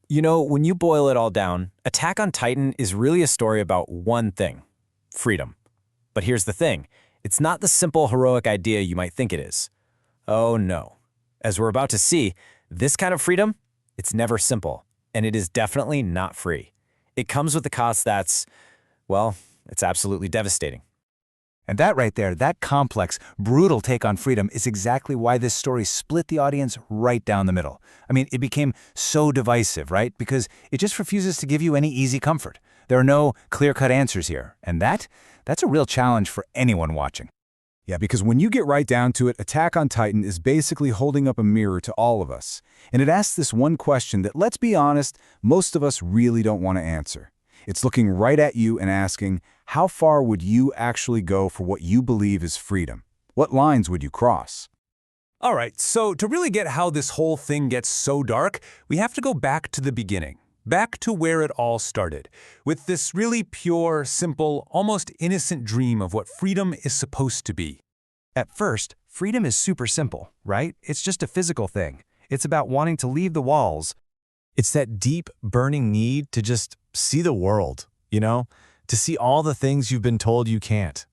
You know, when you boil it all down, Attack on Titan is really a story about one thing: freedom. But here's the thing, it's not the simple heroic idea you might think it is. Oh no. As we're about to see, this kind of freedom, it's never simple, and it is definitely not free. It comes with a cost that's, well, it's absolutely devastating. And that right there, that complex, brutal take on freedom is exactly why this story split the audience right down the middle. I mean, it became so divisive, right? Because it just refuses to give you any easy comfort. There are no clear-cut answers here, and that's a real challenge for anyone watching. Yeah, because when you get right down to it, Attack on Titan is basically holding up a mirror to all of us. And it asks this one question that, let's be honest, most of us really don't want to answer. It's looking right at you and asking, how far would you actually go for what you believe is freedom? What lines would you cross? All right, so to really get how this whole thing gets so dark, we have to go back to the beginning, back to where it all started, with this really pure, simple, almost innocent dream of what freedom is supposed to be. At first, freedom is super simple, right? It's just a physical thing. It's about wanting to leave the walls. It's that deep, burning need to just see the world, you know? To see all the things you've been told you can't.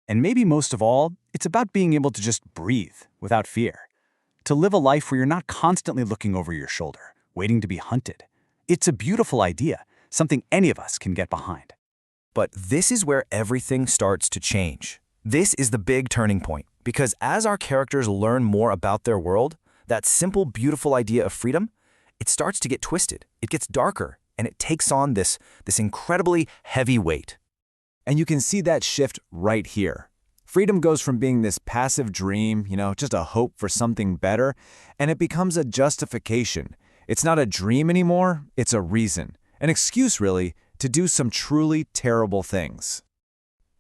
And maybe most of all, it's about being able to just breathe without fear. To live a life where you're not constantly looking over your shoulder, waiting to be hunted. It's a beautiful idea, something any of us can get behind. But this is where everything starts to change. This is the big turning point, because as our characters learn more about their world, that simple, beautiful idea of freedom, it starts to get twisted. It gets darker, and it takes on this incredibly heavy weight. And you can see that shift right here. Freedom goes from being this passive dream, just a hope for something better, and it becomes a justification. It's not a dream anymore, it's a reason, an excuse really, to do some truly terrible things.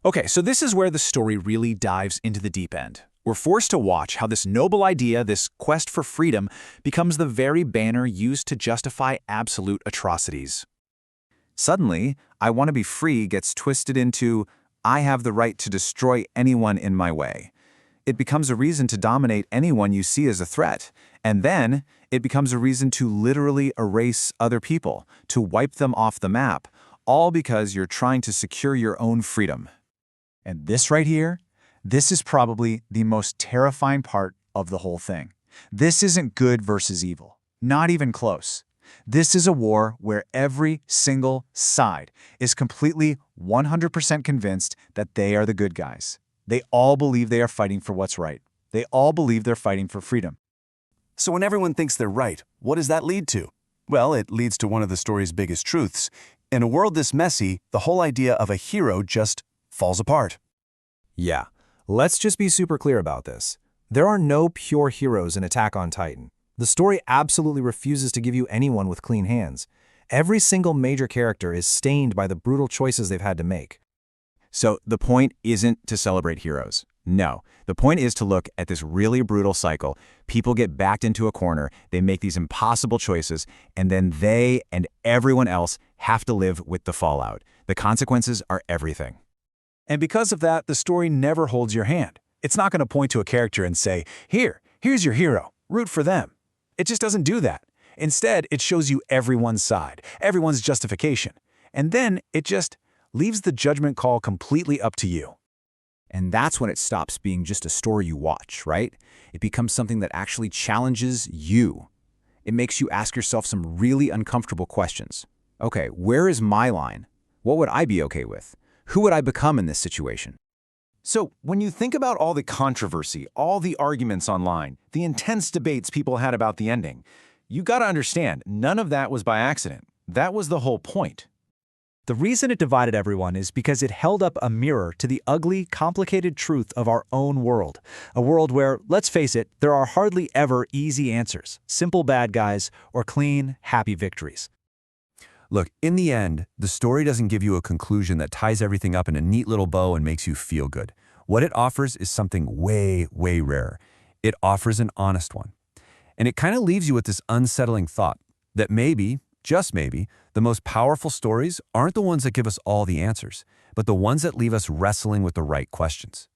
Okay, so this is where the story really dives into the deep end. We're forced to watch how this noble idea, this quest for freedom, becomes the very banner used to justify absolute atrocities. Suddenly, I want to be free gets twisted into, I have the right to destroy anyone in my way. It becomes a reason to dominate anyone you see as a threat, and then it becomes a reason to literally erase other people, to wipe them off the map, all because you're trying to secure your own freedom. And this right here, this is probably the most terrifying part of the whole thing. This isn't good versus evil, not even close. This is a war where every single side is completely 100% convinced that they are the good guys. They all believe they are fighting for what's right. They all believe they're fighting for freedom. So when everyone thinks they're right, what does that lead to? Well, it leads to one of the story's biggest truths. In a world this messy, the whole idea of a hero just falls apart. Yeah, let's just be super clear about this. There are no pure heroes in Attack on Titan. The story absolutely refuses to give you anyone with clean hands. Every single major character is stained by the brutal choices they've had to make. So the point isn't to celebrate heroes. No, the point is to look at this really brutal cycle. People get backed into a corner, they make these impossible choices, and then they and everyone else have to live with the fallout. The consequences are everything. And because of that, the story never holds your hand. It's not going to point to a character and say, here's your hero, root for them. It just doesn't do that. Instead, it shows you everyone's side, everyone's justification. And then it just leaves the judgment call completely up to you. And that's when it stops being just a story you watch, right? It becomes something that actually challenges you. It makes you ask yourself some really uncomfortable questions. Okay, where is my line? What would I be okay with? Who would I become in this situation? So, when you think about all the controversy, all the arguments online, the intense debates people had about the ending, you gotta understand, none of that was by accident. That was the whole point. The reason it divided everyone is because it held up a mirror to the ugly, complicated truth of our own world. A world where, let's face it, there are hardly ever easy answers, simple bad guys, or clean, happy victories. Look, in the end, the story doesn't give you a conclusion that ties everything up in a neat little bow and makes you feel good. What it offers is something way, way rare. It offers an honest one. And it kind of leaves you with this unsettling thought that maybe, just maybe, the most powerful stories aren't the ones that give us all the answers, but the ones that leave us wrestling with the right questions.